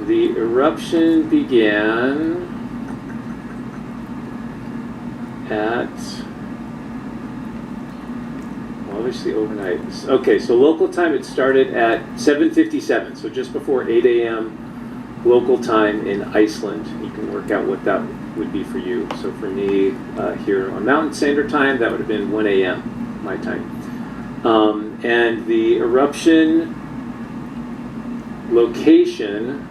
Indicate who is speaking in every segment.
Speaker 1: the eruption began at, well, obviously overnight. Okay, so local time, it started at 7:57, so just before 8 a.m. local time in Iceland. You can work out what that would be for you. So for me, here on Mountain Standard Time, that would have been 1 a.m. my time. And the eruption location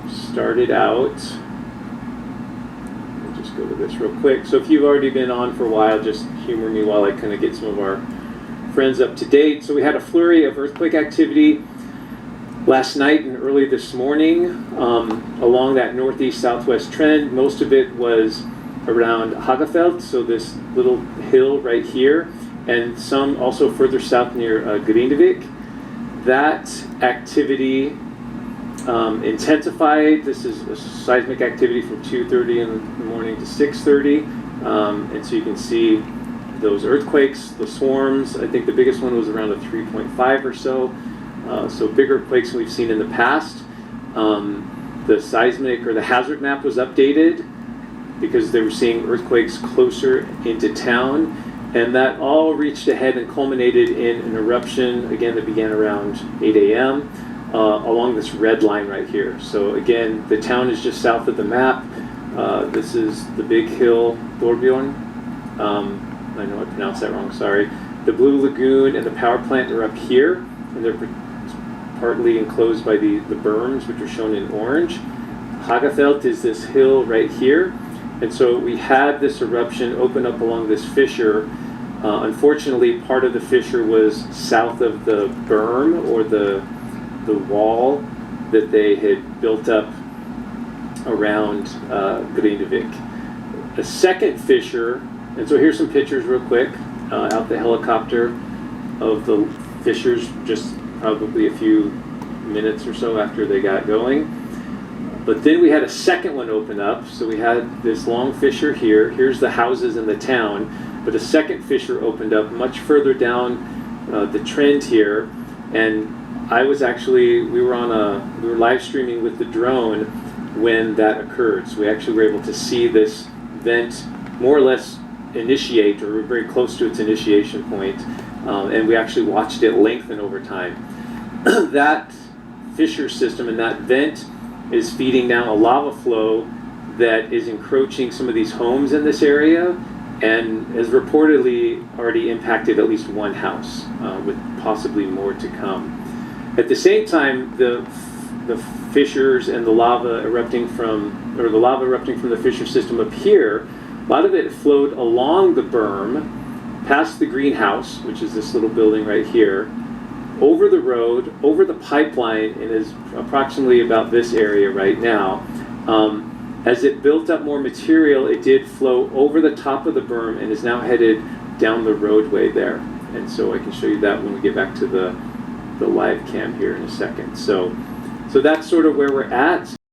Speaker 1: started out, let me just go to this real quick. So if you've already been on for a while, just humor me while I kind of get some of our friends up to date. So we had a flurry of earthquake activity last night and early this morning along that northeast-southwest trend. Most of it was around Hagafeld, so this little hill right here, and some also further south near Grindavik. That activity intensified. This is a seismic activity from 2:30 in the morning to 6:30, and so you can see those earthquakes, the swarms. I think the biggest one was around a 3.5 or so. So bigger quakes than we've seen in the past. The seismic or the hazard map was updated because they were seeing earthquakes closer into town, and that all reached a head and culminated in an eruption, again, that began around 8 a.m. Along this red line right here. So again, the town is just south of the map. This is the big hill, Thorbjorn. I know I pronounced that wrong, sorry. The Blue Lagoon and the power plant are up here, and they're partly enclosed by the berms, which are shown in orange. Hagafeld is this hill right here. And so we had this eruption open up along this fissure. Unfortunately, part of the fissure was south of the berm, or the wall that they had built up around Grindavik. A second fissure, and so here's some pictures real quick, out the helicopter of the fissures just probably a few minutes or so after they got going. But then we had a second one open up. So we had this long fissure here. Here's the houses in the town. But a second fissure opened up much further down the trend here. And I was actually, we were live streaming with the drone when that occurred. So we actually were able to see this vent more or less initiate, or very close to its initiation point. And we actually watched it lengthen over time. That fissure system and that vent is feeding now a lava flow that is encroaching some of these homes in this area, and has reportedly already impacted at least one house, with possibly more to come. At the same time, the fissures and the lava erupting from the fissure system up here, a lot of it flowed along the berm, past the greenhouse, which is this little building right here, over the road, over the pipeline, and is approximately about this area right now. As it built up more material, it did flow over the top of the berm and is now headed down the roadway there. And so I can show you that when we get back to the live cam here in a second. So that's sort of where we're at.